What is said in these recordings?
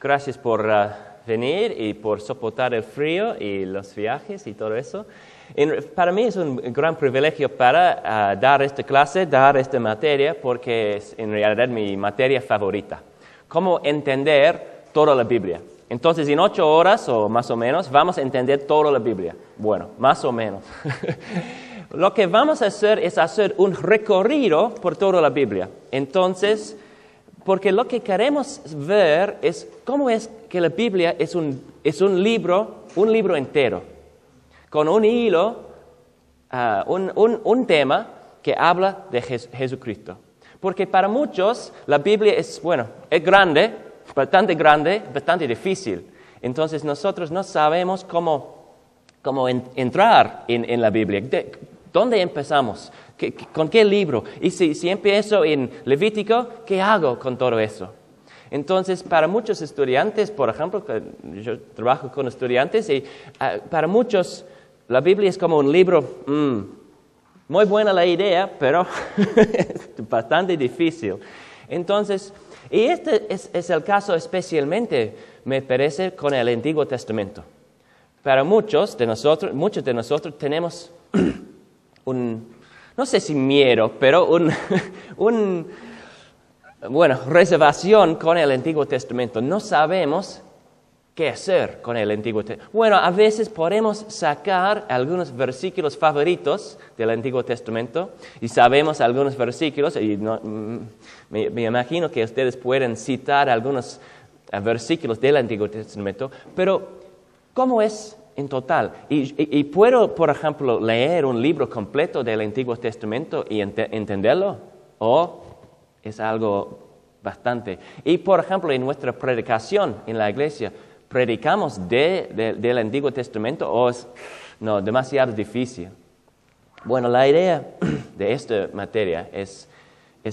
Gracias por venir y por soportar el frío y los viajes y todo eso. Para mí es un gran privilegio para dar esta clase, dar esta materia, porque es en realidad mi materia favorita. Cómo entender toda la Biblia. Entonces, en 8 horas o más o menos, vamos a entender toda la Biblia. Bueno, más o menos. Lo que vamos a hacer es hacer un recorrido por toda la Biblia. Entonces, porque lo que queremos ver es cómo es que la Biblia es un libro entero, con un hilo, un tema que habla de Jesucristo. Porque para muchos la Biblia es grande, bastante difícil. Entonces nosotros no sabemos cómo entrar en la Biblia. ¿Dónde empezamos? ¿Con qué libro? Y si empiezo en Levítico, ¿qué hago con todo eso? Entonces, para muchos estudiantes, por ejemplo, yo trabajo con estudiantes, y para muchos la Biblia es como un libro, muy buena la idea, pero bastante difícil. Entonces, y este es el caso especialmente, me parece, con el Antiguo Testamento. Para muchos de nosotros tenemos no sé si miedo, pero reservación con el Antiguo Testamento. No sabemos qué hacer con el Antiguo Testamento. Bueno, a veces podemos sacar algunos versículos favoritos del Antiguo Testamento y sabemos algunos versículos y me imagino que ustedes pueden citar algunos versículos del Antiguo Testamento, pero ¿cómo es en total? Y puedo, por ejemplo, leer un libro completo del Antiguo Testamento y entenderlo, o es algo bastante. Y, por ejemplo, en nuestra predicación en la iglesia, ¿predicamos del Antiguo Testamento o es demasiado difícil? Bueno, la idea de esta materia es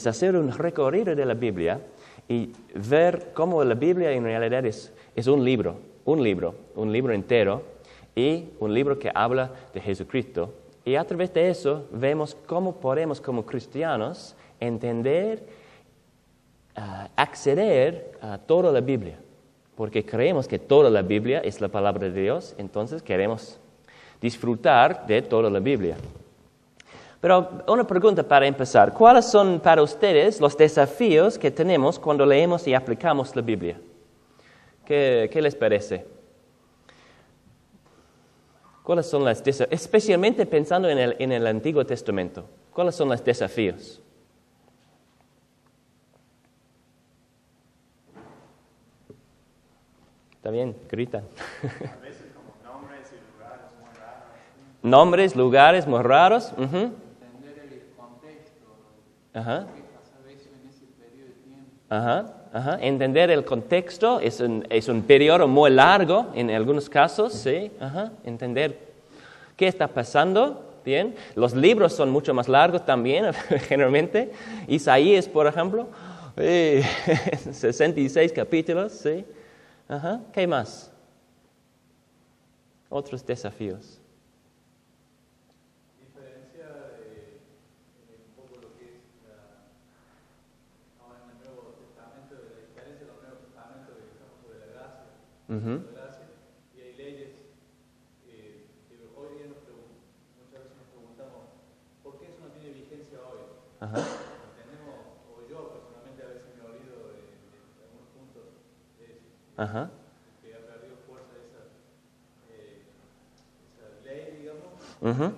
hacer un recorrido de la Biblia y ver cómo la Biblia en realidad es un libro entero, y un libro que habla de Jesucristo. Y a través de eso vemos cómo podemos como cristianos entender, acceder a toda la Biblia. Porque creemos que toda la Biblia es la palabra de Dios, entonces queremos disfrutar de toda la Biblia. Pero una pregunta para empezar. ¿Cuáles son para ustedes los desafíos que tenemos cuando leemos y aplicamos la Biblia? ¿Qué les parece? ¿Cuáles son los desafíos? Especialmente pensando en el Antiguo Testamento. ¿Cuáles son los desafíos? ¿Está bien? Gritan. A veces como nombres y lugares muy raros. Nombres, lugares muy raros. Entender el contexto. Ajá. ¿Qué pasaba eso en ese periodo de tiempo? Ajá. Entender el contexto es un periodo muy largo en algunos casos, sí. Ajá. Entender qué está pasando, bien. Los libros son mucho más largos también, generalmente. Isaías, por ejemplo, 66 capítulos, sí. Ajá. ¿Qué más? Otros desafíos. Diferencia de un poco lo que es ahora en el Nuevo Testamento, de la diferencia del Nuevo Testamento de sobre la gracia. Ujú. La gracia. Y hay leyes que hoy día muchas veces nos preguntamos ¿por qué eso no tiene vigencia hoy? Ajá. Tenemos, o yo personalmente a veces me olvido de algunos puntos de eso. Ajá. Que ha perdido fuerza esa ley, digamos. Uh-huh.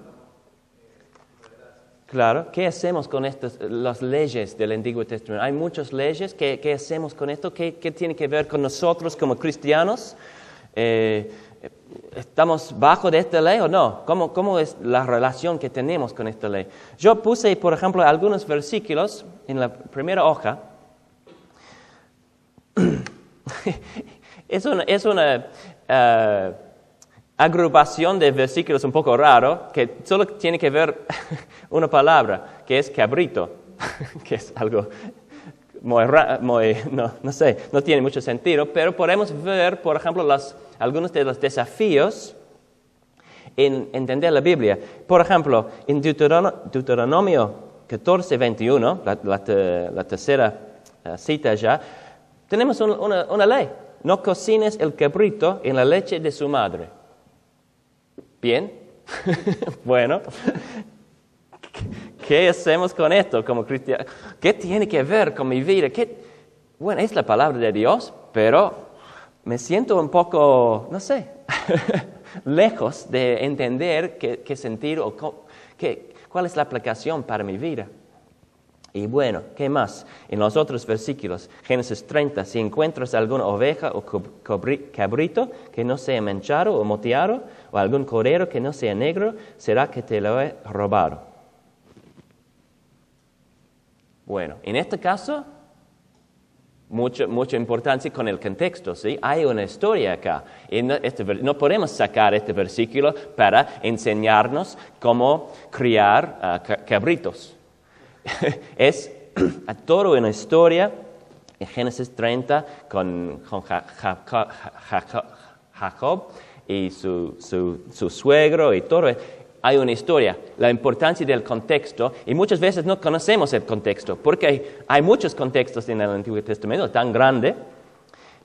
Claro, ¿qué hacemos con las leyes del Antiguo Testamento? Hay muchas leyes, ¿qué hacemos con esto? ¿Qué tiene que ver con nosotros como cristianos? ¿Estamos bajo de esta ley o no? ¿Cómo es la relación que tenemos con esta ley? Yo puse, por ejemplo, algunos versículos en la primera hoja. Es una agrupación de versículos un poco raro que solo tiene que ver una palabra, que es cabrito, que es algo no tiene mucho sentido, pero podemos ver, por ejemplo, algunos de los desafíos en entender la Biblia. Por ejemplo, en Deuteronomio 14:21, la tercera cita ya, tenemos una ley. no cocines el cabrito en la leche de su madre. ¿Bien? Bueno, ¿qué hacemos con esto como cristianos? ¿Qué tiene que ver con mi vida? Bueno, es la palabra de Dios, pero me siento un poco, no sé, lejos de entender qué sentir o cuál es la aplicación para mi vida. Y bueno, ¿qué más? En los otros versículos, Génesis 30, si encuentras alguna oveja o cabrito que no sea manchado o moteado, o algún cordero que no sea negro, será que te lo he robado. Bueno, en este caso, mucha importancia con el contexto, ¿sí? Hay una historia acá. Y no podemos sacar este versículo para enseñarnos cómo criar cabritos. Es toda una historia en Génesis 30 con Jacob y su suegro y todo. Hay una historia, la importancia del contexto, y muchas veces no conocemos el contexto, porque hay muchos contextos en el Antiguo Testamento tan grande.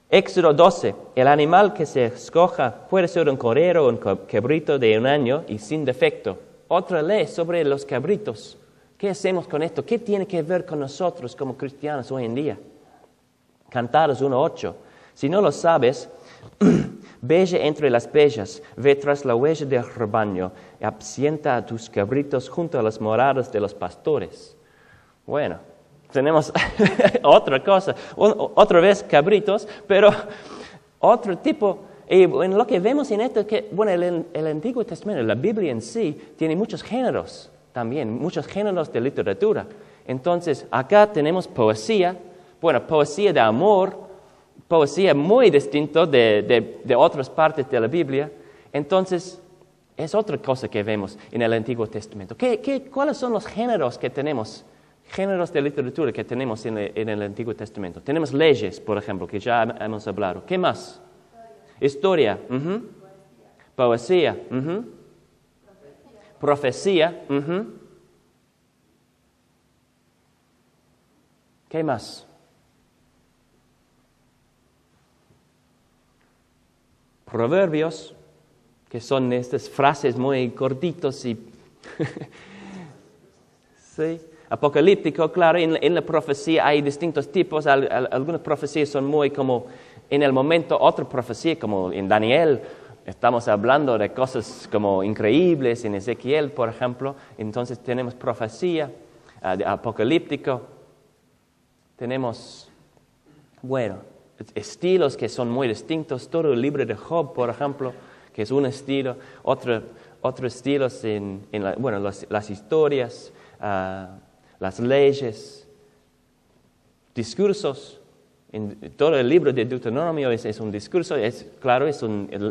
Éxodo 12, el animal que se escoja puede ser un cordero o un cabrito de 1 año y sin defecto. Otra ley sobre los cabritos. ¿Qué hacemos con esto? ¿Qué tiene que ver con nosotros como cristianos hoy en día? Cantares 1:8. Si no lo sabes, velle entre las peñas, ve tras la huella del rebaño, y apacienta a tus cabritos junto a las moradas de los pastores. Bueno, tenemos otra cosa, otra vez cabritos, pero otro tipo. Y bueno, lo que vemos en esto es que, bueno, el Antiguo Testamento, la Biblia en sí, tiene muchos géneros. También muchos géneros de literatura. Entonces, acá tenemos poesía, bueno, poesía de amor, poesía muy distinta de otras partes de la Biblia. Entonces, es otra cosa que vemos en el Antiguo Testamento. ¿Cuáles son los géneros que tenemos? Géneros de literatura que tenemos en el Antiguo Testamento. Tenemos leyes, por ejemplo, que ya hemos hablado. ¿Qué más? Historia. Poesía. Profecía. ¿Qué más? Proverbios, que son estas frases muy cortitos y sí. Apocalíptico, claro, en la profecía hay distintos tipos. Algunas profecías son muy como en el momento, otra profecía como en Daniel. Estamos hablando de cosas como increíbles en Ezequiel, por ejemplo. Entonces tenemos profecía, apocalíptico. Tenemos, bueno, estilos que son muy distintos. Todo el libro de Job, por ejemplo, que es un estilo. Otros estilos las historias, las leyes, discursos. En todo el libro de Deuteronomio es un discurso,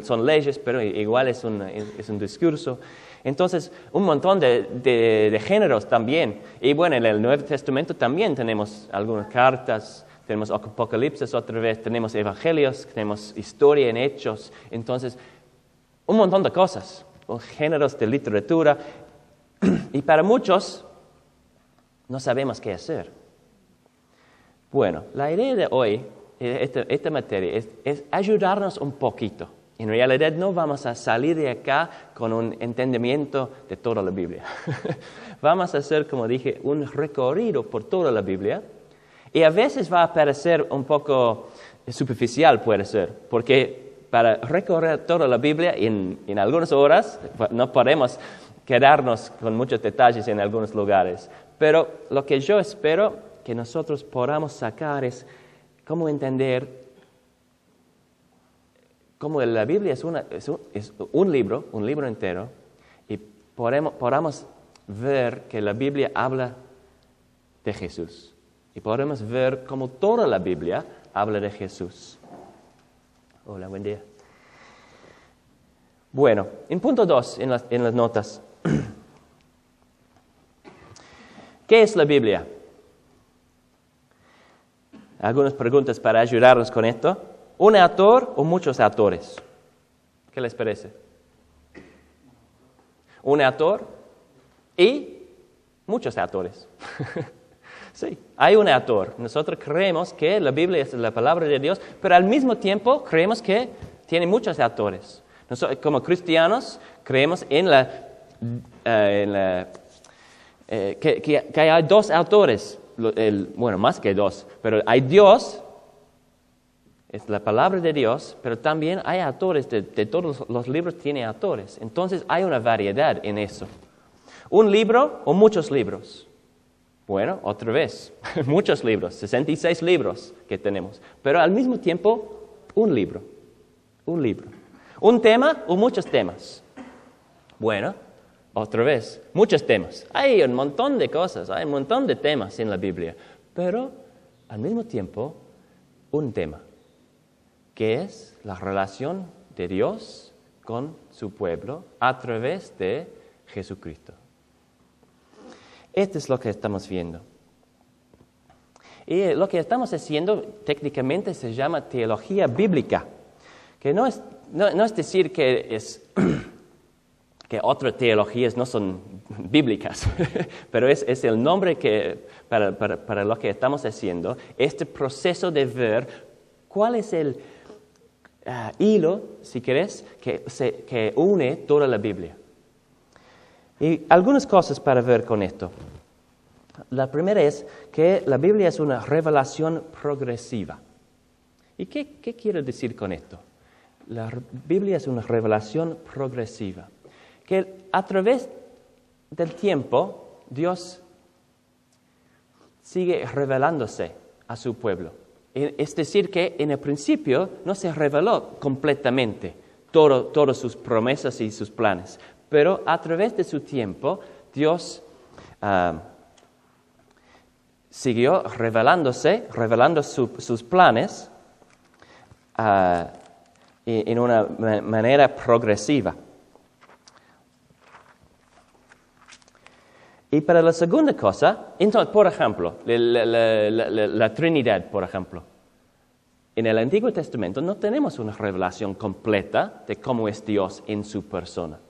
son leyes, pero igual es un discurso. Entonces, un montón de géneros también. Y bueno, en el Nuevo Testamento también tenemos algunas cartas, tenemos Apocalipsis otra vez, tenemos evangelios, tenemos historia en hechos. Entonces, un montón de cosas, géneros de literatura. Y para muchos, no sabemos qué hacer. Bueno, la idea de hoy, esta materia, es ayudarnos un poquito. En realidad no vamos a salir de acá con un entendimiento de toda la Biblia. Vamos a hacer, como dije, un recorrido por toda la Biblia. Y a veces va a parecer un poco superficial, puede ser, porque para recorrer toda la Biblia en algunas horas no podemos quedarnos con muchos detalles en algunos lugares. Pero lo que yo espero que nosotros podamos sacar es cómo entender cómo la Biblia es un libro entero, y podamos ver que la Biblia habla de Jesús. Y podemos ver cómo toda la Biblia habla de Jesús. Hola, buen día. Bueno, en punto 2, en las notas. ¿Qué es la Biblia? Algunas preguntas para ayudarnos con esto. ¿Un autor o muchos autores? ¿Qué les parece? Un autor y muchos autores. Sí, hay un autor. Nosotros creemos que la Biblia es la palabra de Dios, pero al mismo tiempo creemos que tiene muchos autores. Nosotros, como cristianos, creemos que hay dos autores. Bueno, más que dos, pero hay Dios, es la palabra de Dios, pero también hay autores, de todos los libros tienen autores. Entonces hay una variedad en eso. ¿Un libro o muchos libros? Bueno, otra vez, muchos libros, 66 libros que tenemos, pero al mismo tiempo un libro. ¿Un tema o muchos temas? Bueno, otra vez, muchos temas. Hay un montón de cosas, hay un montón de temas en la Biblia, pero al mismo tiempo un tema, que es la relación de Dios con su pueblo a través de Jesucristo. Esto es lo que estamos viendo. Y lo que estamos haciendo técnicamente se llama teología bíblica, que no es decir que otras teologías no son bíblicas, pero es el nombre para lo que estamos haciendo, este proceso de ver cuál es el hilo, si querés, que une toda la Biblia. Y algunas cosas para ver con esto. La primera es que la Biblia es una revelación progresiva. ¿Y qué quiero decir con esto? La Biblia es una revelación progresiva. Que a través del tiempo Dios sigue revelándose a su pueblo. Es decir, que en el principio no se reveló completamente todas sus promesas y sus planes. Pero a través de su tiempo, Dios siguió revelando sus planes en una manera progresiva. Y para la segunda cosa, entonces, por ejemplo, la Trinidad, por ejemplo. En el Antiguo Testamento no tenemos una revelación completa de cómo es Dios en su persona.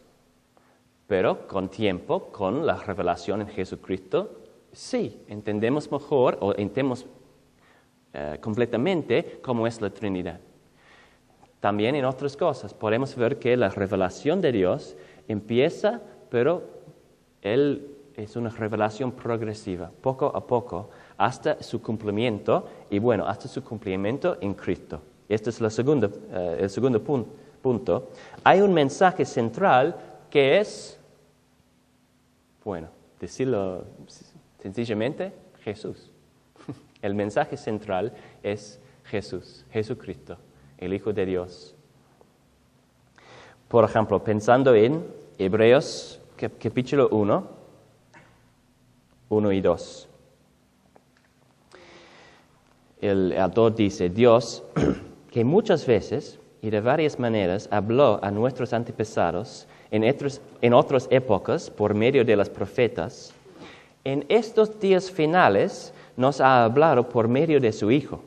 Pero con tiempo, con la revelación en Jesucristo, sí, entendemos mejor o entendemos completamente cómo es la Trinidad. También en otras cosas podemos ver que la revelación de Dios empieza, pero Él es una revelación progresiva, poco a poco, hasta su cumplimiento, y bueno, hasta su cumplimiento en Cristo. Este es el segundo punto. Hay un mensaje central que es, bueno, decirlo sencillamente, Jesús. El mensaje central es Jesús, Jesucristo, el Hijo de Dios. Por ejemplo, pensando en Hebreos capítulo 1 y 2. El autor dice, Dios, que muchas veces y de varias maneras habló a nuestros antepasados en otras épocas por medio de los profetas, en estos días finales nos ha hablado por medio de su Hijo.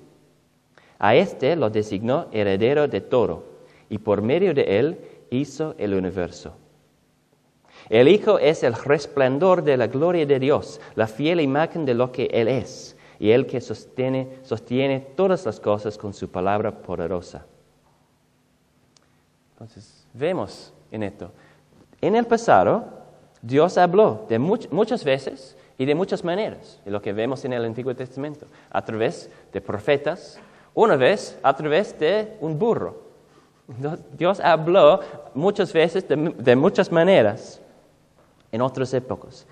A éste lo designó heredero de todo, y por medio de él hizo el universo. El Hijo es el resplandor de la gloria de Dios, la fiel imagen de lo que Él es, y el que sostiene todas las cosas con su palabra poderosa. Entonces, vemos en esto. En el pasado, Dios habló de muchas veces y de muchas maneras, de lo que vemos en el Antiguo Testamento, a través de profetas, una vez a través de un burro. Dios habló muchas veces de muchas maneras en otras épocas,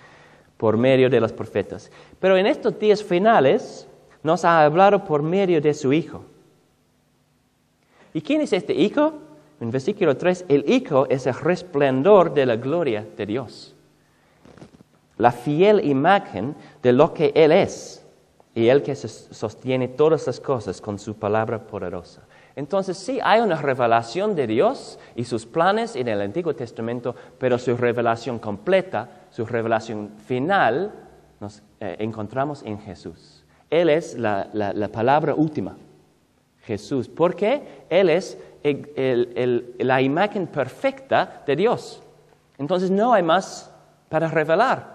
por medio de los profetas. Pero en estos días finales nos ha hablado por medio de su Hijo. ¿Y quién es este Hijo? En versículo 3, el Hijo es el resplandor de la gloria de Dios, la fiel imagen de lo que Él es, y Él que sostiene todas las cosas con su palabra poderosa. Entonces sí hay una revelación de Dios y sus planes en el Antiguo Testamento, pero su revelación completa, su revelación final, nos encontramos en Jesús. Él es la palabra última, Jesús, porque Él es la imagen perfecta de Dios. Entonces no hay más para revelar.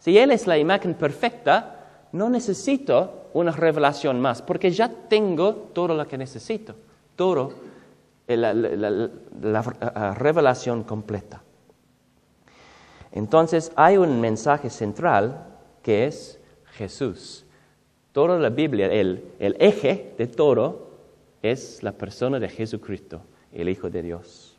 Si Él es la imagen perfecta, no necesito una revelación más, porque ya tengo todo lo que necesito, todo la revelación completa. Entonces hay un mensaje central que es Jesús. Toda la Biblia, el eje de todo es la persona de Jesucristo, el Hijo de Dios.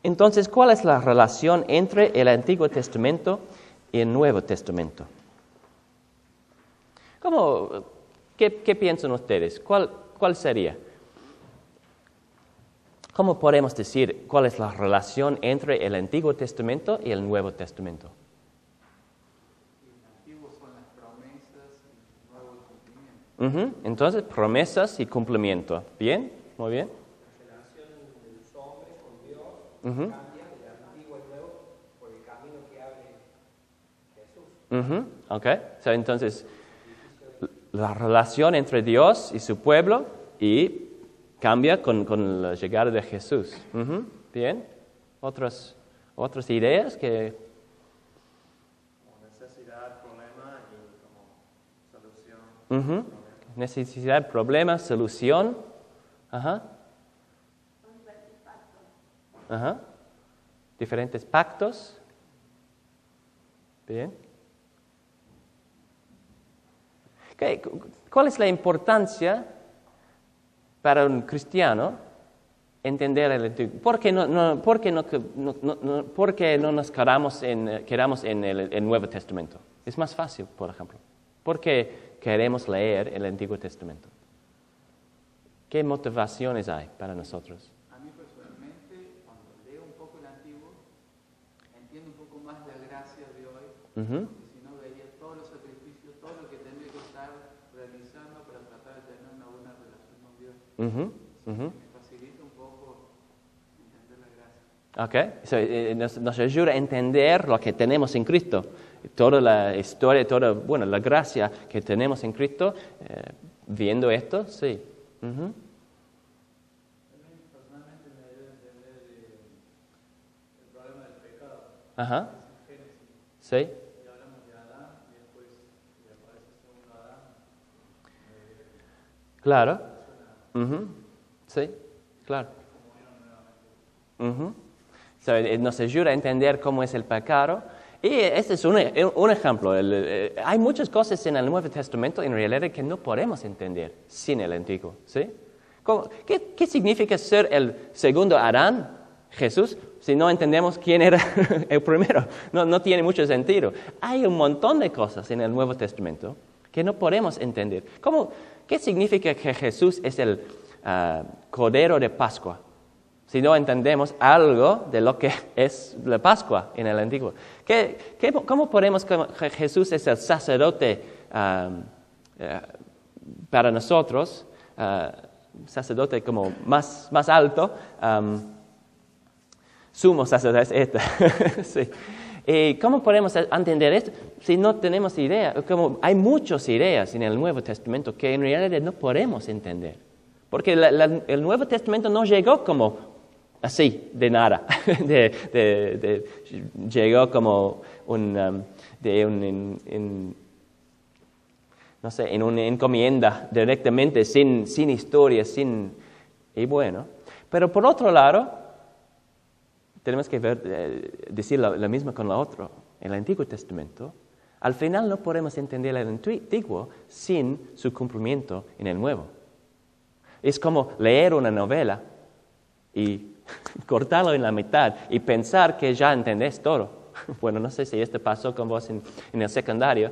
Entonces, ¿cuál es la relación entre el Antiguo Testamento y el Nuevo Testamento? ¿Qué piensan ustedes? ¿Cuál sería? ¿Cómo podemos decir cuál es la relación entre el Antiguo Testamento y el Nuevo Testamento? El antiguo son las promesas y el nuevo el cumplimiento. Entonces, promesas y cumplimiento. ¿Bien? Muy bien. La relación de los hombres con Dios cambia del antiguo al nuevo por el camino que abre Jesús. Okay. So, entonces, la relación entre Dios y su pueblo y cambia con la llegada de Jesús. Bien. ¿Otras ideas que... Como necesidad, problema y como solución. Necesidad, problema, solución. Diferentes pactos. Bien. Okay. ¿Cuál es la importancia para un cristiano entender el Antiguo? ¿Por qué no nos quedamos en el Nuevo Testamento? Es más fácil, por ejemplo. ¿Por qué queremos leer el Antiguo Testamento? ¿Qué motivaciones hay para nosotros? A mí personalmente, cuando leo un poco el antiguo, entiendo un poco más la gracia de hoy, porque si no vería todos los sacrificios, todo lo que tendría que estar realizando para tratar de tener una buena relación con Dios. Me facilita un poco entender la gracia. Okay. So, nos ayuda a entender lo que tenemos en Cristo. Toda la historia, la gracia que tenemos en Cristo, viendo esto, sí. También personalmente me ayuda a entender el problema del pecado. Ajá. En Génesis, Sí. y hablamos de Adán y después le aparece el segundo Adán. Claro. Sí, claro. So, nos ayuda a entender cómo es el pecado. Y este es un ejemplo. Hay muchas cosas en el Nuevo Testamento en realidad que no podemos entender sin el Antiguo. ¿Sí? ¿Qué significa ser el segundo Adán, Jesús, si no entendemos quién era el primero? No tiene mucho sentido. Hay un montón de cosas en el Nuevo Testamento que no podemos entender. ¿Qué significa que Jesús es el Cordero de Pascua? Si no entendemos algo de lo que es la Pascua en el Antiguo. ¿Cómo podemos que Jesús es el sacerdote para nosotros, sacerdote como más alto, sumo sacerdote? Sí. ¿Cómo podemos entender esto si no tenemos idea? Hay muchas ideas en el Nuevo Testamento que en realidad no podemos entender. Porque el Nuevo Testamento no llegó como así, de nada. Llegó como en una encomienda directamente, sin historia, y bueno. Pero por otro lado, tenemos que decir lo mismo con lo otro. En el Antiguo Testamento, al final no podemos entender el Antiguo sin su cumplimiento en el Nuevo. Es como leer una novela y cortarlo en la mitad y pensar que ya entendés todo. Bueno, no sé si esto pasó con vos en el secundario.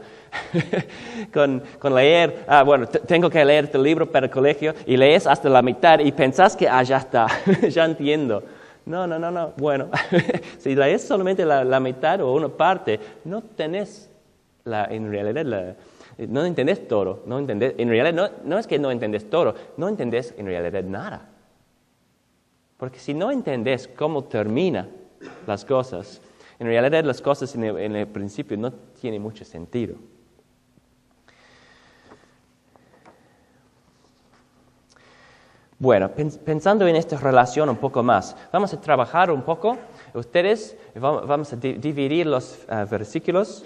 con leer, tengo que leer este libro para el colegio y lees hasta la mitad y pensás que ya está, ya entiendo. No. Bueno, si lees solamente la mitad o una parte, no tenés en realidad no entendés todo. En realidad no es que no entendés todo, no entendés en realidad nada. Porque si no entendés cómo terminan las cosas, en realidad las cosas en el principio no tienen mucho sentido. Bueno, pensando en esta relación un poco más, vamos a trabajar un poco. Ustedes, vamos a dividir los versículos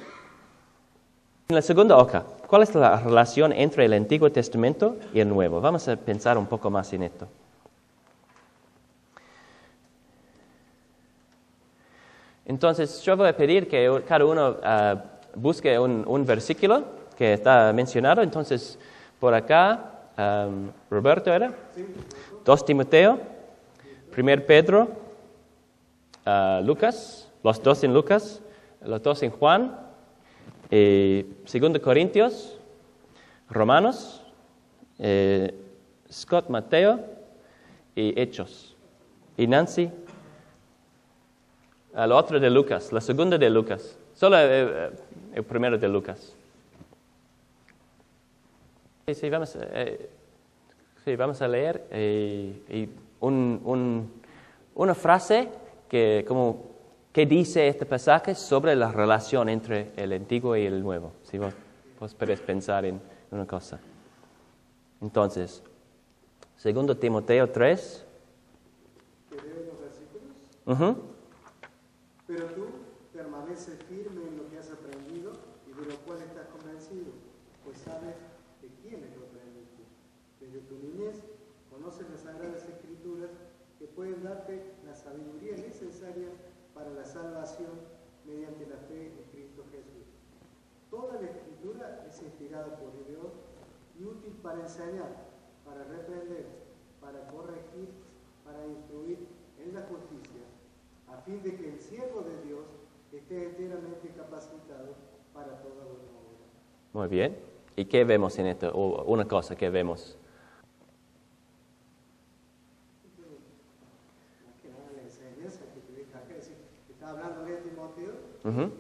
En la segunda hoja, ¿cuál es la relación entre el Antiguo Testamento y el Nuevo? Vamos a pensar un poco más en esto. Entonces, yo voy a pedir que cada uno busque un versículo que está mencionado. Entonces, por acá, Roberto era, 2 Timoteo, 1 Pedro, Lucas, los 2 en Lucas, los 2 en Juan, 2 Corintios, Romanos, Scott, Mateo y Hechos. Y Nancy, el otro de Lucas, la segunda de Lucas, solo el primero de Lucas. Sí, vamos a leer una frase que dice este pasaje sobre la relación entre el Antiguo y el Nuevo. Si vos podés pensar en una cosa. Entonces, 2 Timoteo 3. ¿Te leo los versículos? Uh-huh. Pero tú permaneces firme en lo que has aprendido y de lo cual estás convencido, pues sabes de quiénes lo aprendiste. Desde tu niñez conoces las Sagradas Escrituras que pueden darte la sabiduría necesaria para la salvación mediante la fe en Cristo Jesús. Toda la Escritura es inspirada por Dios y útil para enseñar, para reprender, para corregir, para instruir en la justicia, a fin de que el siervo de Dios esté enteramente capacitado para toda buena obra. Muy bien. ¿Y qué vemos en esto? O una cosa que vemos. Más que nada la enseñanza que te deja acá, es decir, que está hablando de Timoteo, Uh-huh.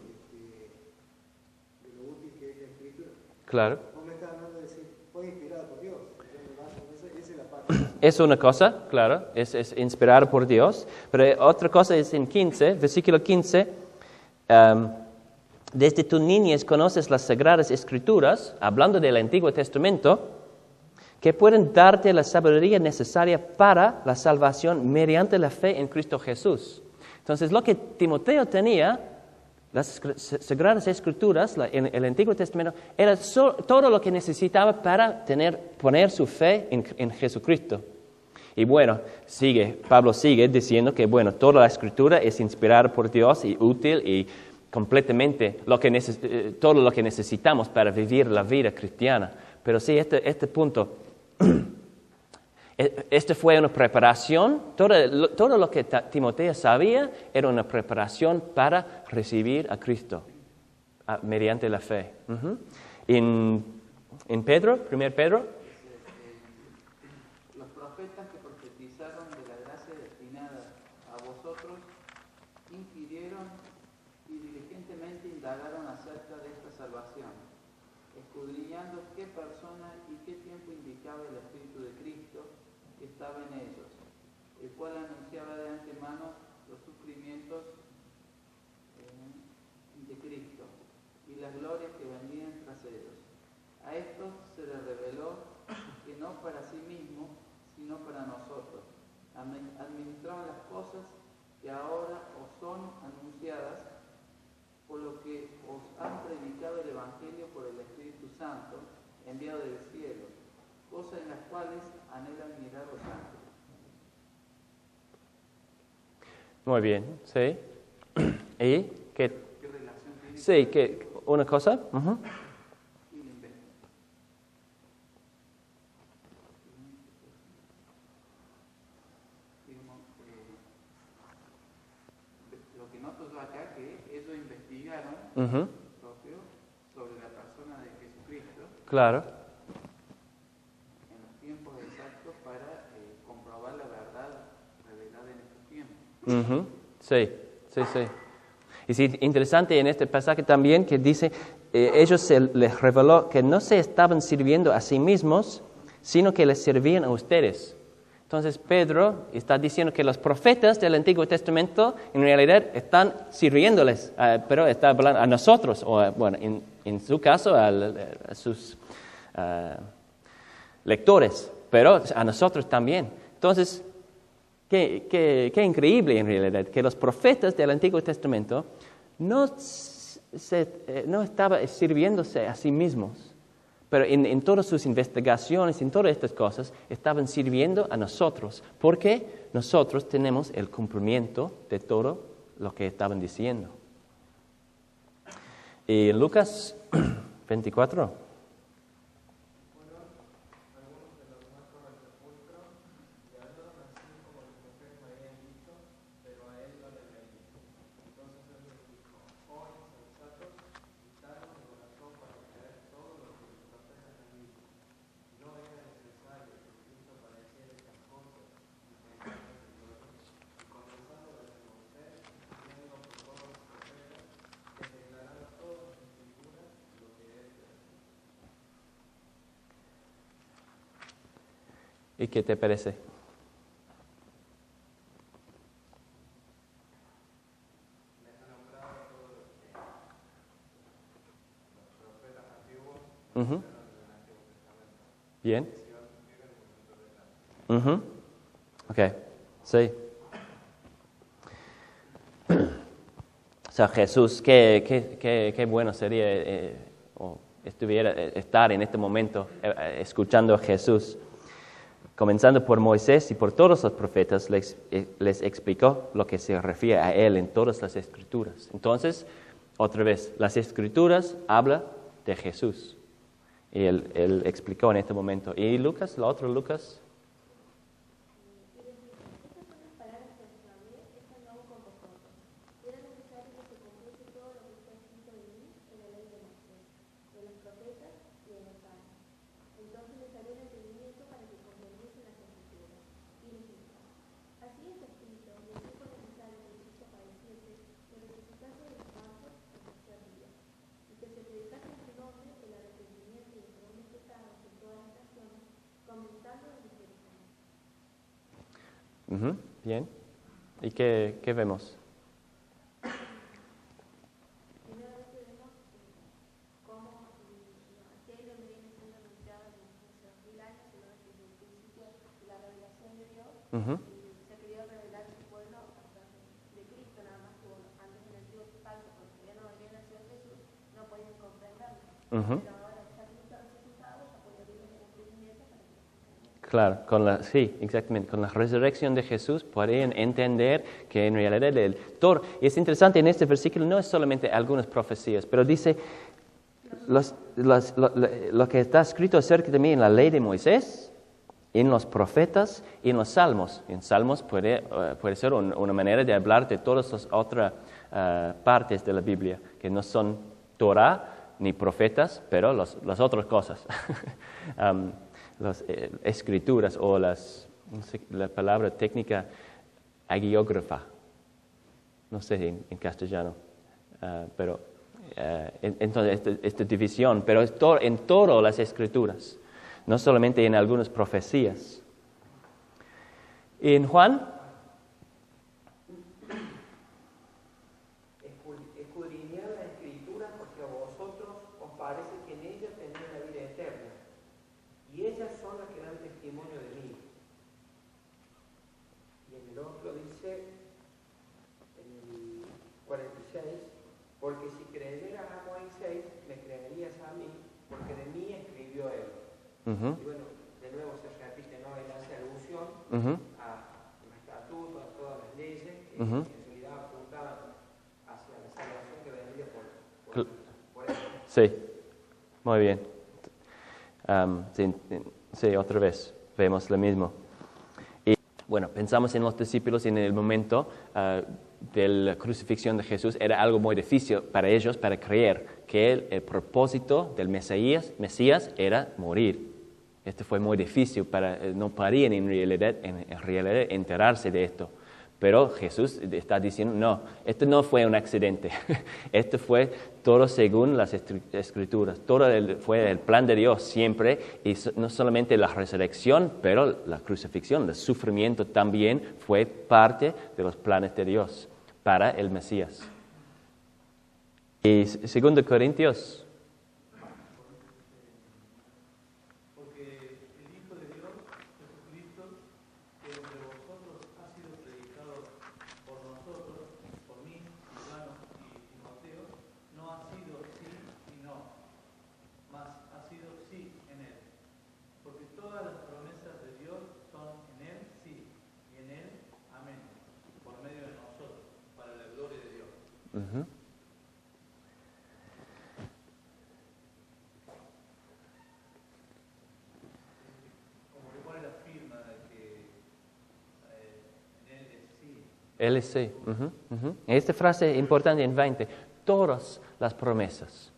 de lo útil que es la Escritura. Claro. Vos me estás hablando de decir, fue inspirado por Dios. Esa es la parte. Es una cosa, claro, es inspirado por Dios. Pero otra cosa es en 15, versículo 15. Desde tu niñez conoces las Sagradas Escrituras, hablando del Antiguo Testamento, que pueden darte la sabiduría necesaria para la salvación mediante la fe en Cristo Jesús. Entonces, lo que Timoteo tenía, las Sagradas Escrituras, en el Antiguo Testamento, era todo lo que necesitaba para poner su fe en Jesucristo. Y bueno, Pablo sigue diciendo que toda la Escritura es inspirada por Dios y útil y completamente todo lo que necesitamos para vivir la vida cristiana. Pero sí, este punto, esta fue una preparación, todo lo que Timoteo sabía era una preparación para recibir a Cristo mediante la fe. Uh-huh. En Pedro, 1 Pedro. Los profetas que profetizaron de la gracia destinada a vosotros inquirieron y diligentemente indagaron acerca de esta salvación, escudriñando qué persona y qué tiempo indicaba el Espíritu de Cristo que estaba en ellos, el cual anunciaba de antemano los sufrimientos de Cristo y las glorias que vendrían tras ellos. A estos se les reveló que no para sí mismo, sino para nosotros, administraban las cosas que ahora os son anunciadas, por lo que os han predicado el Evangelio por el Espíritu Santo, enviado del cielo, cosas en las cuales anhelan mirar los ángeles. Muy bien, sí. ¿Y qué? ¿Qué relación tiene? Sí, una cosa. Uh-huh. Lo que noto yo acá que ellos investigaron Uh-huh. propio sobre la persona de Jesucristo. Claro. En los tiempos exactos para comprobar la verdad revelada en estos tiempos. Uh-huh. Sí. Y sí, interesante en este pasaje también que dice, ellos se les reveló que no se estaban sirviendo a sí mismos, sino que les servían a ustedes. Entonces Pedro está diciendo que los profetas del Antiguo Testamento en realidad están sirviéndoles, pero está hablando a nosotros, o en su caso a sus lectores, pero a nosotros también. Entonces, qué increíble en realidad que los profetas del Antiguo Testamento no no estaba sirviéndose a sí mismos, pero en todas sus investigaciones, en todas estas cosas, estaban sirviendo a nosotros, porque nosotros tenemos el cumplimiento de todo lo que estaban diciendo. Y en Lucas 24. ¿Y qué te parece? Uh-huh. Bien. Uh-huh. Ok, sí. O sea, Jesús, qué bueno sería estar en este momento escuchando a Jesús. Comenzando por Moisés y por todos los profetas, les explicó lo que se refiere a él en todas las Escrituras. Entonces, otra vez, las Escrituras hablan de Jesús. Y él explicó en este momento. ¿Y Lucas, la otra Lucas? Uh-huh. Bien. ¿Y qué vemos? Uh-huh. Se quería revelar su pueblo a través de Cristo, nada más que antes en el Antiguo Testamento, porque todavía no había nacido Jesús, no podían comprenderlo. Uh-huh. Pero ahora ya Cristo ha resucitado, ya puede vivir el cumplimiento para que... Claro, sí, exactamente. Con la resurrección de Jesús pueden entender que en realidad el todo. Y es interesante, en este versículo no es solamente algunas profecías, pero dice lo que está escrito acerca de mí en la ley de Moisés, en los profetas y en los salmos. En salmos puede ser una manera de hablar de todas las otras partes de la Biblia, que no son Torah ni profetas, pero las otras cosas. Las escrituras o no sé, la palabra técnica, hagiógrafa. No sé en castellano, pero entonces esta división, pero es en todas las escrituras. No solamente en algunas profecías. En Juan, escudriñad la Escritura porque a vosotros os parece que en ella tenéis la vida eterna, y ellas son las que dan testimonio de mí. Y en el otro dice, en el 46, porque si creyeras a Moisés, me creerías a mí, porque de mí escribió él. uh-huh. Y bueno, de nuevo se repite, ¿no? Él hace alusión Uh-huh. a los estatutos, a todas las leyes que Uh-huh. en realidad apuntaban hacia la salvación que vendría por eso. Sí, muy bien. Sí, otra vez, vemos lo mismo. Y bueno, pensamos en los discípulos en el momento de la crucifixión de Jesús. Era algo muy difícil para ellos, para creer que el propósito del Mesías era morir. Esto fue muy difícil, no podían en realidad enterarse de esto. Pero Jesús está diciendo, no, esto no fue un accidente. Esto fue todo según las Escrituras. Todo fue el plan de Dios siempre. Y no solamente la resurrección, pero la crucifixión, el sufrimiento también fue parte de los planes de Dios para el Mesías. Y 2 Corintios. no Ujú. Como que pone la firma de que en él es sí. Él es sí. Ujú, ujú. Esta frase es importante en 20. Todas las promesas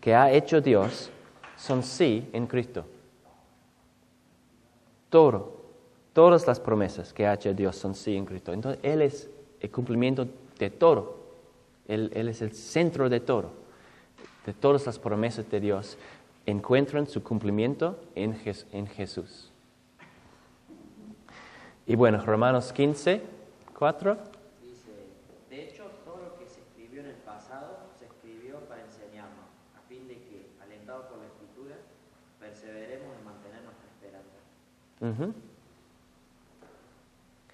que ha hecho Dios son sí en Cristo. Todas las promesas que ha hecho Dios son sí en Cristo. Entonces, Él es el cumplimiento de todo. Él es el centro de todo. De todas las promesas de Dios encuentran su cumplimiento en Jesús. Y bueno, Romanos 15, 4. Dice, de hecho, todo lo que se escribió en el pasado se escribió para enseñarnos, a fin de que, alentados por la Escritura, perseveremos en mantener nuestra esperanza. Ujú.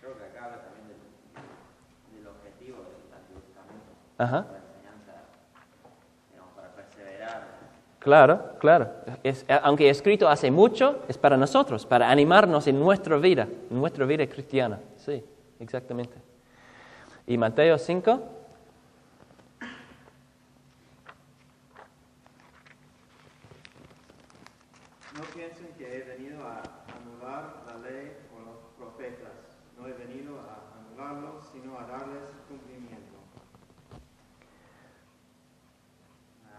Creo que acá habla también del objetivo del Antiguo Testamento, Ajá. la enseñanza, digamos, para perseverar. Claro, claro. Aunque escrito hace mucho, es para nosotros, para animarnos en nuestra vida cristiana. Sí, exactamente. Y Mateo 5. No piensen que he venido a anular la ley o los profetas. No he venido a anularlos, sino a darles cumplimiento.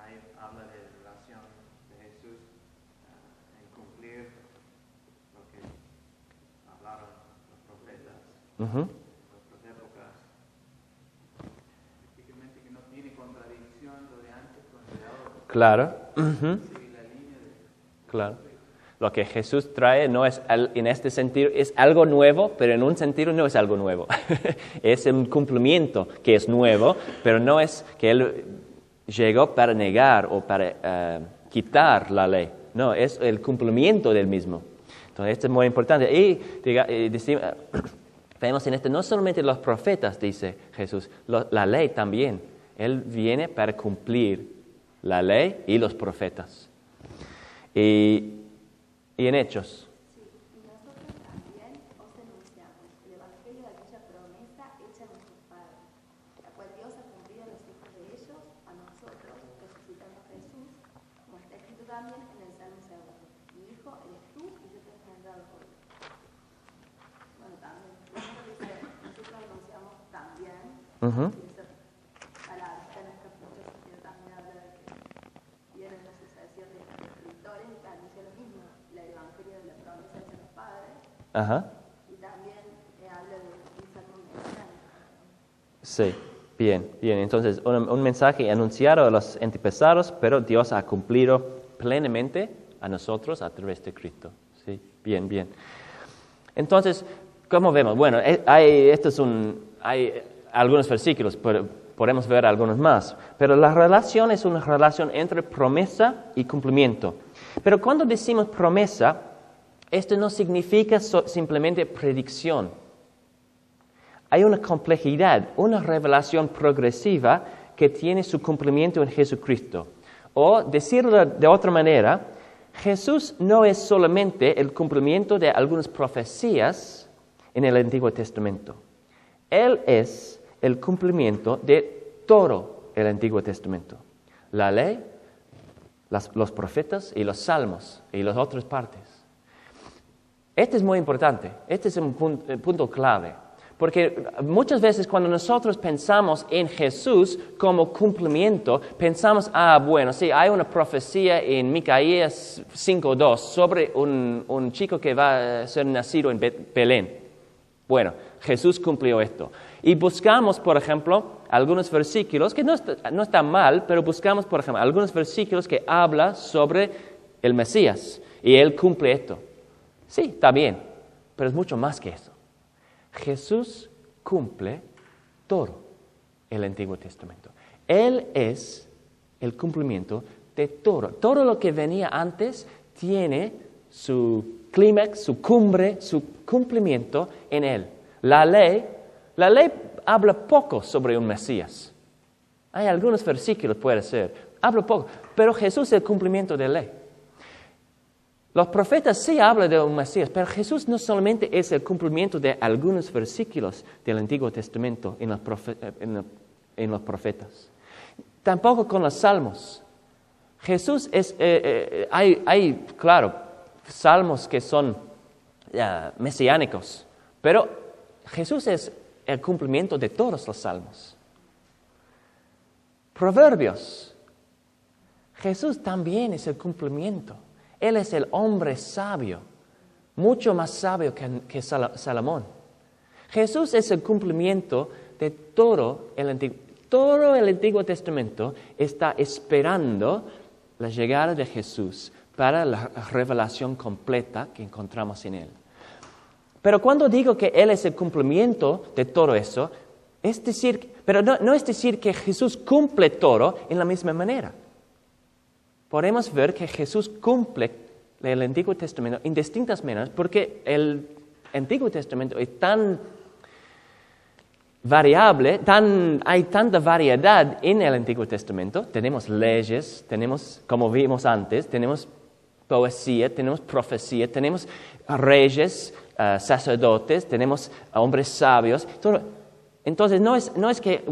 Ahí habla de la relación de Jesús en cumplir lo que hablaron los profetas, Ujú. las épocas. Prácticamente que no tiene contradicción lo de antes con lo de ahora. Claro. Ujú. Sigue la línea de... Claro. Lo que Jesús trae no es, en este sentido, es algo nuevo, pero en un sentido no es algo nuevo. Es un cumplimiento que es nuevo, pero no es que Él llegó para negar o para quitar la ley. No, es el cumplimiento del mismo. Entonces, esto es muy importante. Y vemos en esto, no solamente los profetas, dice Jesús, la ley también. Él viene para cumplir la ley y los profetas. Y en Hechos. Sí, y nosotros también os denunciamos el evangelio de aquella promesa hecha a nuestros padres, la cual Dios ha cumplido en los hijos de ellos, a nosotros, resucitando a Jesús, como está escrito también en el Salmo 2. Mi hijo eres tú y yo te he engendrado hoy. Bueno, también, nosotros anunciamos también, Ujú. esa palabra está en nuestra mucho sentido, también habla de que viene la sucesión de escritores y que anuncia lo mismo, el evangelio de la promesa de los padres, Ajá. y también habla de un salmo mesiánico. Sí, bien. Entonces, un mensaje anunciado a los antepasados, pero Dios ha cumplido plenamente a nosotros a través de Cristo. Sí, bien. Entonces, ¿cómo vemos? Bueno, hay algunos versículos, pero podemos ver algunos más. Pero la relación es una relación entre promesa y cumplimiento. Pero cuando decimos promesa, esto no significa simplemente predicción. Hay una complejidad, una revelación progresiva que tiene su cumplimiento en Jesucristo. O, decirlo de otra manera, Jesús no es solamente el cumplimiento de algunas profecías en el Antiguo Testamento. Él es el cumplimiento de todo el Antiguo Testamento. La ley, los profetas y los salmos y las otras partes. Este es muy importante, este es un punto clave, porque muchas veces cuando nosotros pensamos en Jesús como cumplimiento, pensamos, bueno, sí, hay una profecía en Micaías 5:2 sobre un chico que va a ser nacido en Belén. Bueno, Jesús cumplió esto. Y buscamos, por ejemplo, algunos versículos, que no está mal, pero buscamos, por ejemplo, algunos versículos que hablan sobre el Mesías, y Él cumple esto. Sí, está bien, pero es mucho más que eso. Jesús cumple todo el Antiguo Testamento. Él es el cumplimiento de todo. Todo lo que venía antes tiene su clímax, su cumbre, su cumplimiento en Él. La ley habla poco sobre un Mesías. Hay algunos versículos, puede ser, habla poco, pero Jesús es el cumplimiento de la ley. Los profetas sí hablan de un Mesías, pero Jesús no solamente es el cumplimiento de algunos versículos del Antiguo Testamento en en los profetas. Tampoco con los salmos. Jesús es, hay, claro, salmos que son mesiánicos, pero Jesús es el cumplimiento de todos los salmos. Proverbios. Jesús también es el cumplimiento. Él es el hombre sabio, mucho más sabio que Salomón. Jesús es el cumplimiento de todo el Antiguo Testamento está esperando la llegada de Jesús para la revelación completa que encontramos en Él. Pero cuando digo que Él es el cumplimiento de todo eso, es decir, pero no es decir que Jesús cumple todo en la misma manera. Podemos ver que Jesús cumple el Antiguo Testamento en distintas maneras porque el Antiguo Testamento es tan variable, hay tanta variedad en el Antiguo Testamento. Tenemos leyes, tenemos, como vimos antes, tenemos poesía, tenemos profecía, tenemos reyes, sacerdotes, tenemos hombres sabios. Todo. Entonces, no es que,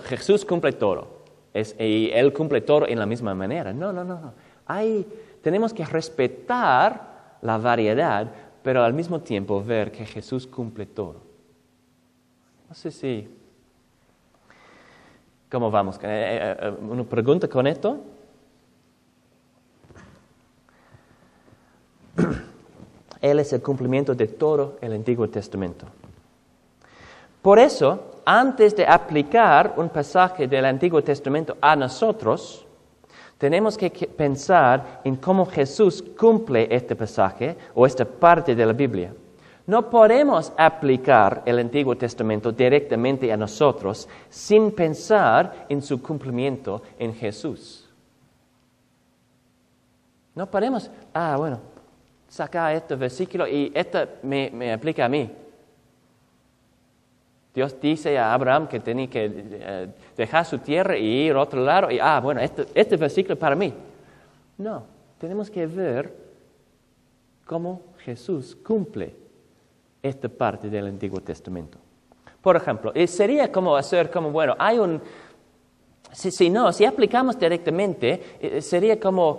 Jesús cumple todo. Y Él cumple todo en la misma manera. No. Tenemos que respetar la variedad, pero al mismo tiempo ver que Jesús cumple todo. No sé si... ¿Cómo vamos? ¿Una pregunta con esto? Él es el cumplimiento de todo el Antiguo Testamento. Por eso, antes de aplicar un pasaje del Antiguo Testamento a nosotros, tenemos que pensar en cómo Jesús cumple este pasaje o esta parte de la Biblia. No podemos aplicar el Antiguo Testamento directamente a nosotros sin pensar en su cumplimiento en Jesús. No podemos, sacar este versículo y este me aplica a mí. Dios dice a Abraham que tenía que dejar su tierra y ir a otro lado. Y, este versículo para mí. No, tenemos que ver cómo Jesús cumple esta parte del Antiguo Testamento. Por ejemplo, sería como hacer hay un... Si aplicamos directamente, sería como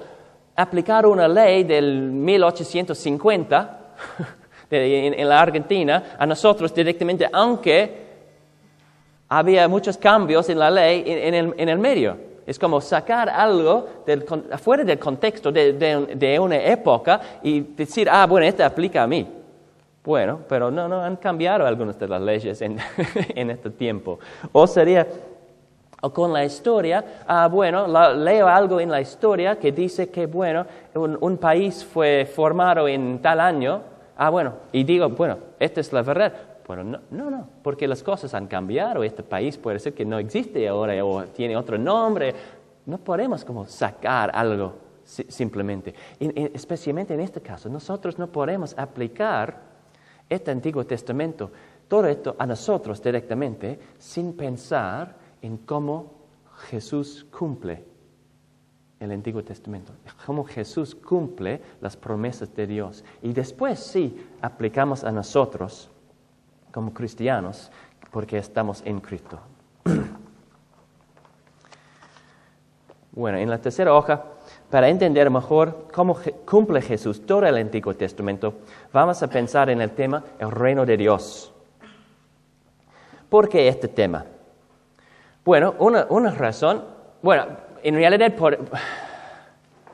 aplicar una ley del 1850 en la Argentina a nosotros directamente, aunque había muchos cambios en la ley en el medio. Es como sacar algo afuera del contexto de una época y decir, esto aplica a mí. Bueno, pero no han cambiado algunas de las leyes en este tiempo. O con la historia, leo algo en la historia que dice que, un país fue formado en tal año, y digo, esta es la verdad. Bueno, no, porque las cosas han cambiado. Este país puede ser que no existe ahora o tiene otro nombre. No podemos como sacar algo simplemente. Especialmente en este caso, nosotros no podemos aplicar este Antiguo Testamento, todo esto a nosotros directamente, sin pensar en cómo Jesús cumple el Antiguo Testamento, cómo Jesús cumple las promesas de Dios. Y después sí aplicamos a nosotros como cristianos, porque estamos en Cristo. En la tercera hoja, para entender mejor cómo cumple Jesús todo el Antiguo Testamento, vamos a pensar en el tema el reino de Dios. ¿Por qué este tema? Una razón, en realidad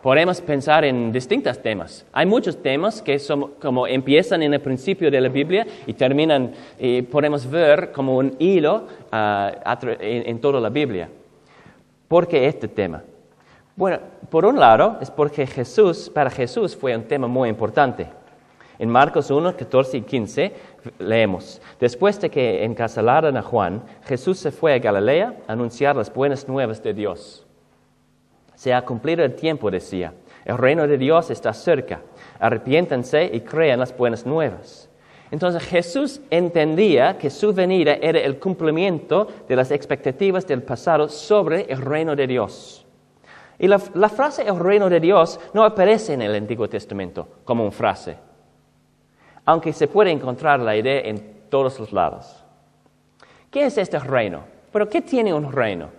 podemos pensar en distintos temas. Hay muchos temas que como empiezan en el principio de la Biblia y terminan, y podemos ver como un hilo en toda la Biblia. ¿Por qué este tema? Por un lado, es porque para Jesús fue un tema muy importante. En Marcos 1, 14 y 15 leemos: después de que encarcelaron a Juan, Jesús se fue a Galilea a anunciar las buenas nuevas de Dios. Se ha cumplido el tiempo, decía. El reino de Dios está cerca. Arrepiéntanse y crean las buenas nuevas. Entonces Jesús entendía que su venida era el cumplimiento de las expectativas del pasado sobre el reino de Dios. Y la frase el reino de Dios no aparece en el Antiguo Testamento como una frase, aunque se puede encontrar la idea en todos los lados. ¿Qué es este reino? Pero ¿qué tiene un reino?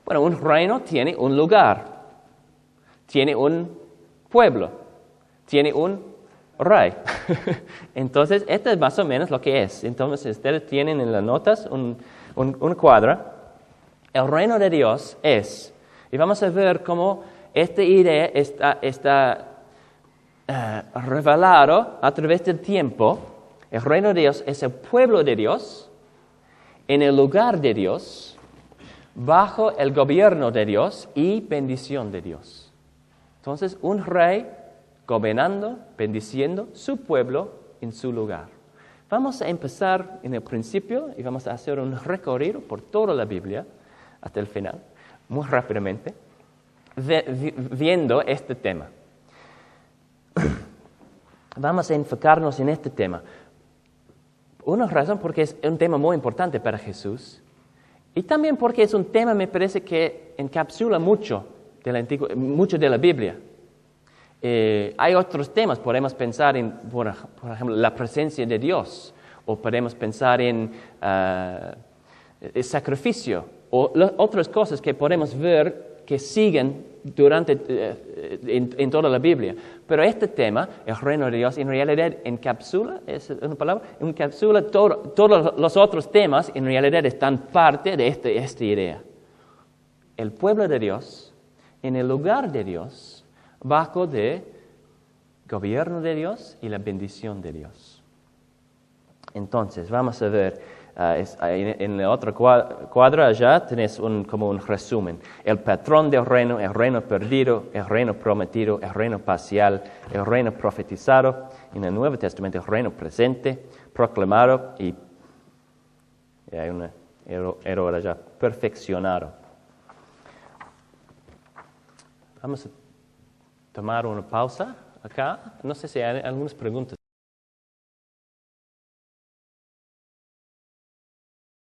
Bueno, un reino tiene un lugar, tiene un pueblo, tiene un rey. Entonces, esto es más o menos lo que es. Entonces, ustedes tienen en las notas un cuadro. El reino de Dios es, y vamos a ver cómo esta idea está revelado a través del tiempo. El reino de Dios es el pueblo de Dios, en el lugar de Dios, bajo el gobierno de Dios y bendición de Dios. Entonces, un rey gobernando, bendiciendo su pueblo en su lugar. Vamos a empezar en el principio y vamos a hacer un recorrido por toda la Biblia hasta el final, muy rápidamente, viendo este tema. Vamos a enfocarnos en este tema. Una razón porque es un tema muy importante para Jesús y también porque es un tema, me parece, que encapsula mucho de la Biblia. Hay otros temas, podemos pensar en, por ejemplo, la presencia de Dios, o podemos pensar en el sacrificio, o otras cosas que podemos ver que siguen en toda la Biblia. Pero este tema, el reino de Dios, en realidad encapsula, es una palabra, encapsula todos los otros temas, en realidad están parte de esta idea. El pueblo de Dios, en el lugar de Dios, bajo el gobierno de Dios y la bendición de Dios. Entonces, vamos a ver, en el otro cuadro allá tenés como un resumen. El patrón del reino, el reino perdido, el reino prometido, el reino parcial, el reino profetizado. En el Nuevo Testamento, el reino presente, proclamado y hay un error allá, perfeccionado. Vamos a tomar una pausa acá. No sé si hay algunas preguntas.